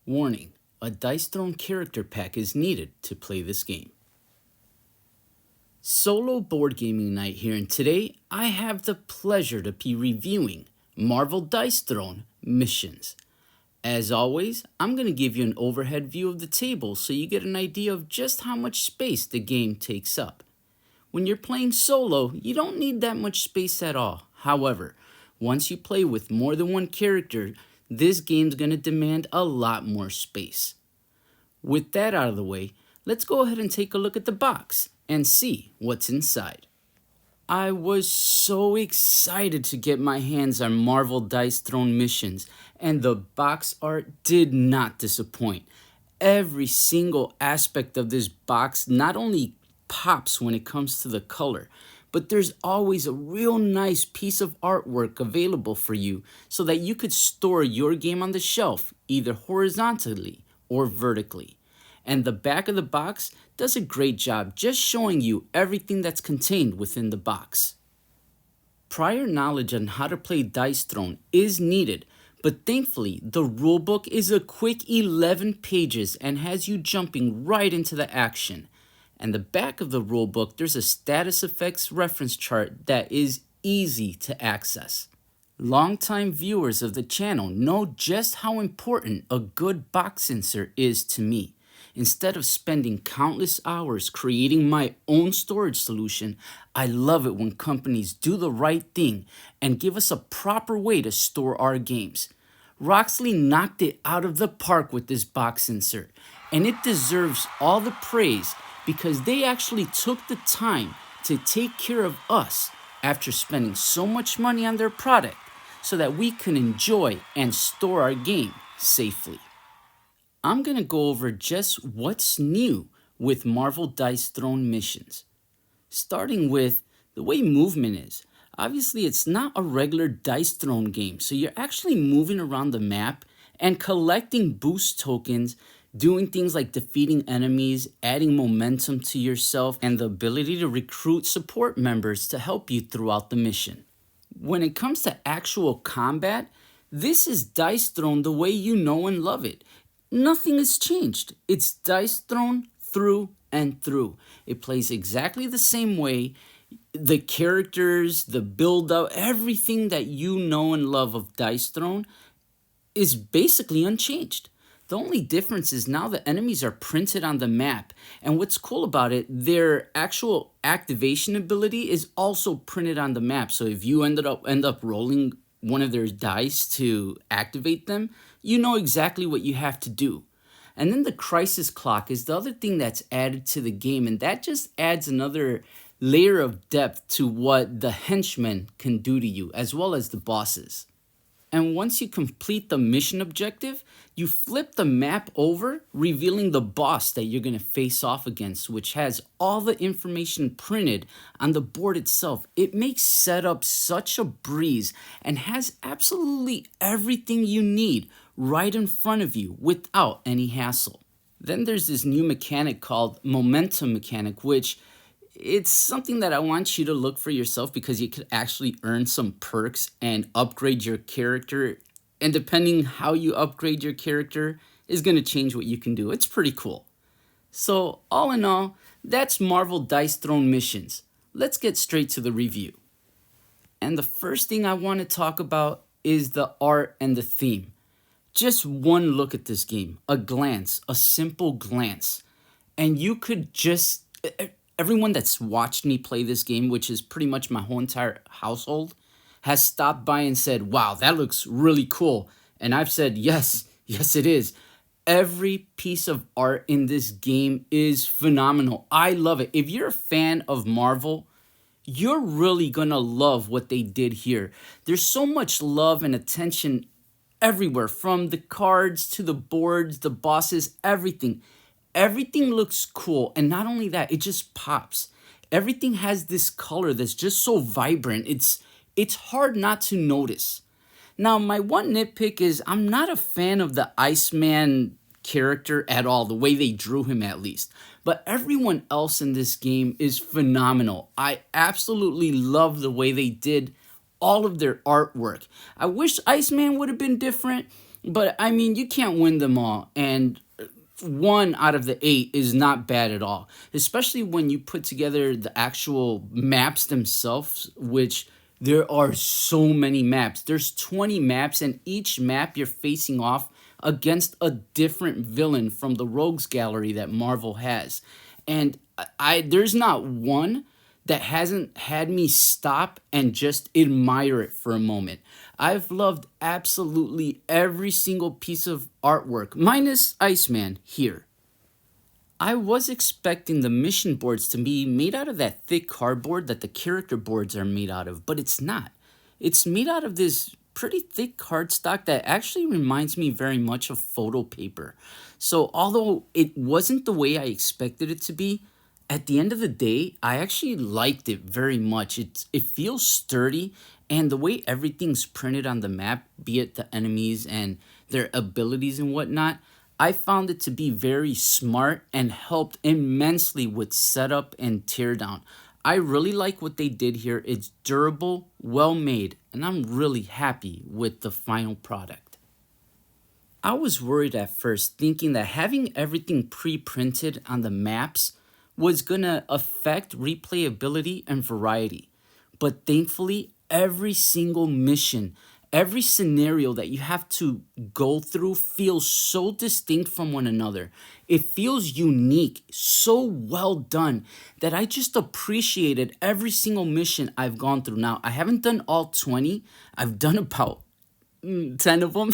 Warning, a Dice Throne character pack is needed to play this game. Solo board gaming night here, and today I have the pleasure to be reviewing Marvel Dice Throne Missions. As always, I'm going to give you an overhead view of the table so you get an idea of just how much space the game takes up. When you're playing solo, you don't need that much space at all. However, once you play with more than one character, this game's going to demand a lot more space. With that out of the way, let's go ahead and take a look at the box and see what's inside. I was so excited to get my hands on Marvel Dice Throne Missions, and the box art did not disappoint. Every single aspect of this box not only pops when it comes to the color, but there's always a real nice piece of artwork available for you so that you could store your game on the shelf, either horizontally or vertically. And the back of the box does a great job just showing you everything that's contained within the box. Prior knowledge on how to play Dice Throne is needed, but thankfully the rulebook is a quick 11 pages and has you jumping right into the action. And the back of the rulebook, there's a status effects reference chart that is easy to access. Longtime viewers of the channel know just how important a good box insert is to me. Instead of spending countless hours creating my own storage solution, I love it when companies do the right thing and give us a proper way to store our games. Roxley knocked it out of the park with this box insert, and it deserves all the praise because they actually took the time to take care of us after spending so much money on their product so that we can enjoy and store our game safely. I'm going to go over just what's new with Marvel Dice Throne Missions. Starting with the way movement is. Obviously, it's not a regular Dice Throne game, so you're actually moving around the map and collecting boost tokens, doing things like defeating enemies, adding momentum to yourself, and the ability to recruit support members to help you throughout the mission. When it comes to actual combat, this is Dice Throne the way you know and love it. Nothing has changed. It's Dice Throne through and through. It plays exactly the same way. The characters, the build-up, everything that you know and love of Dice Throne is basically unchanged. The only difference is now the enemies are printed on the map, and what's cool about it, their actual activation ability is also printed on the map. So if you end up rolling one of their dice to activate them, you know exactly what you have to do. And then the crisis clock is the other thing that's added to the game, and that just adds another layer of depth to what the henchmen can do to you, as well as the bosses. And once you complete the mission objective, you flip the map over, revealing the boss that you're going to face off against, which has all the information printed on the board itself. It makes setup such a breeze and has absolutely everything you need right in front of you without any hassle. Then there's this new mechanic called momentum mechanic, which it's something that I want you to look for yourself because you could actually earn some perks and upgrade your character. And depending how you upgrade your character is going to change what you can do. It's pretty cool. So all in all, that's Marvel Dice Throne Missions. Let's get straight to the review. And the first thing I want to talk about is the art and the theme. Just one look at this game, a glance, a simple glance, and you could just... Everyone that's watched me play this game, which is pretty much my whole entire household, has stopped by and said, wow, that looks really cool. And I've said, yes, it is. Every piece of art in this game is phenomenal. I love it. If you're a fan of Marvel, you're really going to love what they did here. There's so much love and attention everywhere, from the cards to the boards, the bosses, everything. Everything looks cool, and not only that, it just pops. Everything has this color that's just so vibrant. It's hard not to notice. Now, my one nitpick is I'm not a fan of the Iceman character at all, the way they drew him at least. But everyone else in this game is phenomenal. I absolutely love the way they did all of their artwork. I wish Iceman would have been different. But I mean, you can't win them all, and one out of the eight is not bad at all, especially when you put together the actual maps themselves, which there are so many maps. There's 20 maps, and each map you're facing off against a different villain from the rogues gallery that Marvel has. And there's not one that hasn't had me stop and just admire it for a moment. I've loved absolutely every single piece of artwork, minus Iceman here. I was expecting the mission boards to be made out of that thick cardboard that the character boards are made out of, but it's not. It's made out of this pretty thick cardstock that actually reminds me very much of photo paper. So, although it wasn't the way I expected it to be, at the end of the day, I actually liked it very much. It feels sturdy, and the way everything's printed on the map, be it the enemies and their abilities and whatnot, I found it to be very smart and helped immensely with setup and teardown. I really like what they did here. It's durable, well made, and I'm really happy with the final product. I was worried at first, thinking that having everything pre-printed on the maps was gonna affect replayability and variety. But thankfully, every single mission, every scenario that you have to go through feels so distinct from one another. It feels unique, so well done, that I just appreciated every single mission I've gone through. Now, I haven't done all 20, I've done about 10 of them.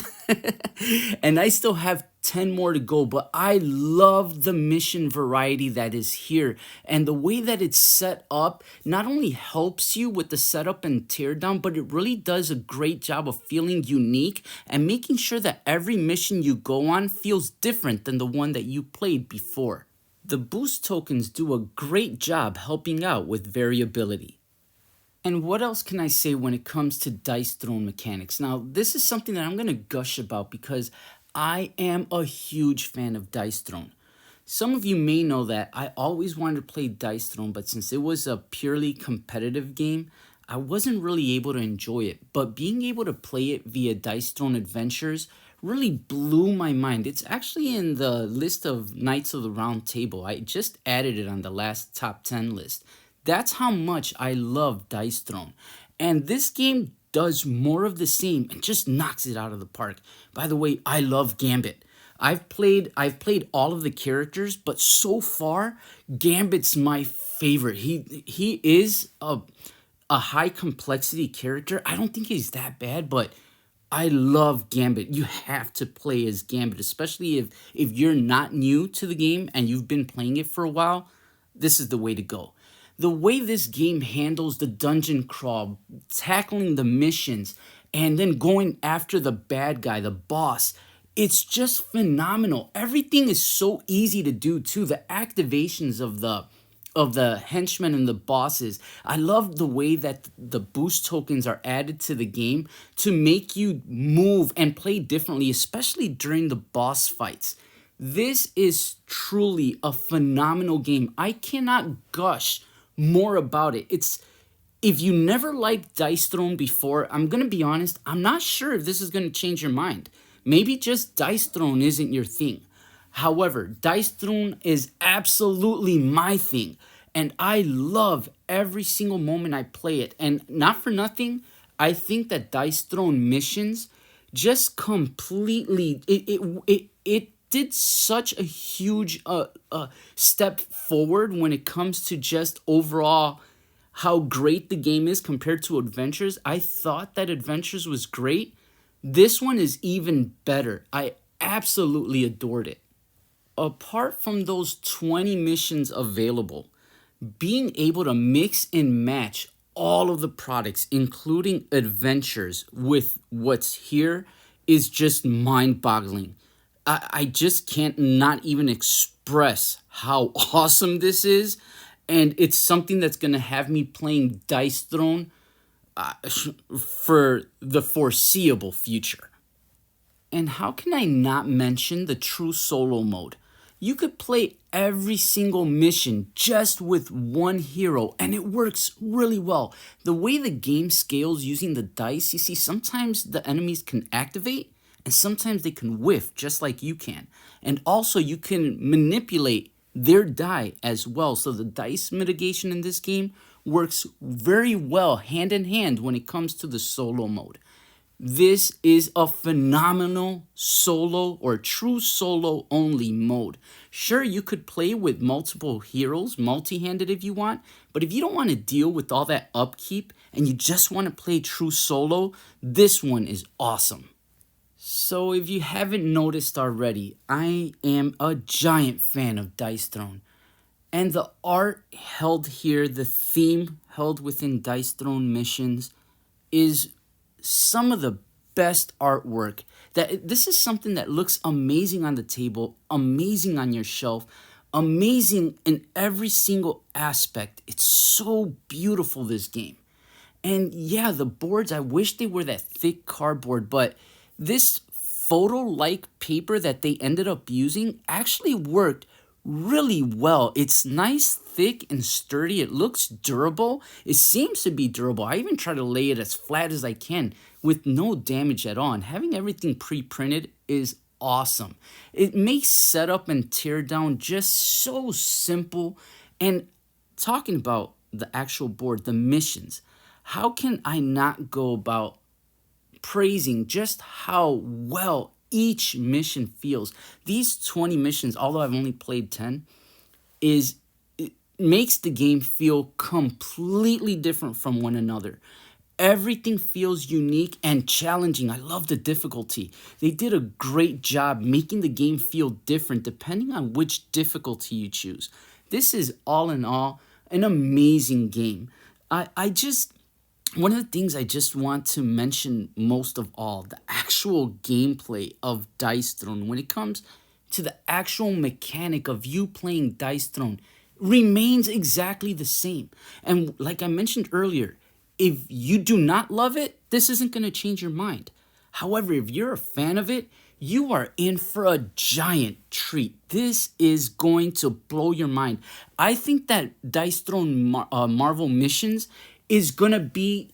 And I still have 10 more to go, but I love the mission variety that is here. And the way that it's set up not only helps you with the setup and teardown, but it really does a great job of feeling unique and making sure that every mission you go on feels different than the one that you played before. The boost tokens do a great job helping out with variability. And what else can I say when it comes to dice throne mechanics? Now, this is something that I'm going to gush about because I am a huge fan of Dice Throne. Some of you may know that I always wanted to play Dice Throne, but since it was a purely competitive game, I wasn't really able to enjoy it. But being able to play it via Dice Throne Adventures really blew my mind. It's actually in the list of Knights of the Round Table. I just added it on the last top 10 list. That's how much I love Dice Throne. And this game does more of the same and just knocks it out of the park. By the way, I love Gambit. I've played all of the characters, but so far, Gambit's my favorite. He is a high complexity character. I don't think he's that bad, but I love Gambit. You have to play as Gambit, especially if you're not new to the game and you've been playing it for a while. This is the way to go. The way this game handles the dungeon crawl, tackling the missions, and then going after the bad guy, the boss, it's just phenomenal. Everything is so easy to do too. The activations of the henchmen and the bosses. I love the way that the boost tokens are added to the game to make you move and play differently, especially during the boss fights. This is truly a phenomenal game. I cannot gush more about it. If you never liked Dice Throne before, I'm going to be honest, I'm not sure if this is going to change your mind. Maybe just Dice Throne isn't your thing. However, Dice Throne is absolutely my thing, and I love every single moment I play it. And not for nothing, I think that Dice Throne missions just completely it did such a huge step forward when it comes to just overall how great the game is compared to Adventures. I thought that Adventures was great. This one is even better. I absolutely adored it. Apart from those 20 missions available, being able to mix and match all of the products, including Adventures, with what's here is just mind-boggling. I just can't not even express how awesome this is, and it's something that's going to have me playing Dice Throne for the foreseeable future. And how can I not mention the true solo mode? You could play every single mission just with one hero, and it works really well. The way the game scales using the dice, you see, sometimes the enemies can activate, And sometimes they can whiff just like you can. And also you can manipulate their die as well. So the dice mitigation in this game works very well hand in hand when it comes to the solo mode. This is a phenomenal solo or true solo only mode. Sure, you could play with multiple heroes, multi-handed if you want, but if you don't want to deal with all that upkeep and you just want to play true solo, this one is awesome. So if you haven't noticed already, I am a giant fan of Dice Throne. And the art held here, the theme held within Dice Throne missions is some of the best artwork. This is something that looks amazing on the table, amazing on your shelf, amazing in every single aspect. It's so beautiful, this game. And yeah, the boards, I wish they were that thick cardboard, but this photo-like paper that they ended up using actually worked really well. It's nice, thick, and sturdy. It looks durable. It seems to be durable. I even try to lay it as flat as I can with no damage at all. And having everything pre-printed is awesome. It makes setup and teardown just so simple. And talking about the actual board, the missions, how can I not go about praising just how well each mission feels? These 20 missions, although I've only played 10, it makes the game feel completely different from one another. Everything feels unique and challenging. I love the difficulty. They did a great job making the game feel different depending on which difficulty you choose. This is all in all an amazing game. One of the things I just want to mention most of all, the actual gameplay of Dice Throne, when it comes to the actual mechanic of you playing Dice Throne, remains exactly the same. And like I mentioned earlier, if you do not love it, this isn't going to change your mind. However, if you're a fan of it, you are in for a giant treat. This is going to blow your mind. I think that Dice Throne Marvel Missions is going to be,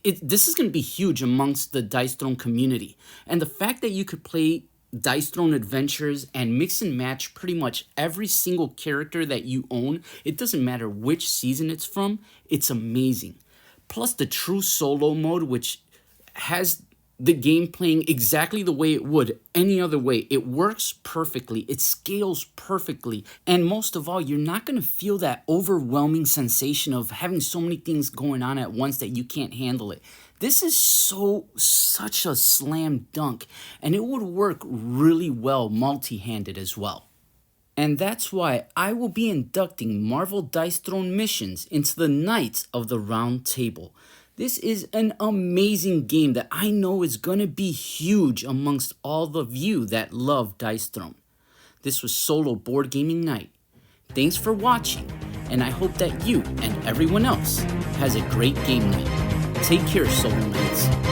this is going to be huge amongst the Dice Throne community. And the fact that you could play Dice Throne Adventures and mix and match pretty much every single character that you own, it doesn't matter which season it's from, it's amazing. Plus the true solo mode, which has the game playing exactly the way it would any other way. It works perfectly. It scales perfectly. And most of all, you're not going to feel that overwhelming sensation of having so many things going on at once that you can't handle it. This is such a slam dunk, and it would work really well multi-handed as well. And that's why I will be inducting Marvel Dice Throne Missions into the Knights of the Round Table. This is an amazing game that I know is going to be huge amongst all of you that love Dice Throne. This was Solo Board Gaming Night. Thanks for watching, and I hope that you and everyone else has a great game night. Take care, Solo Knights.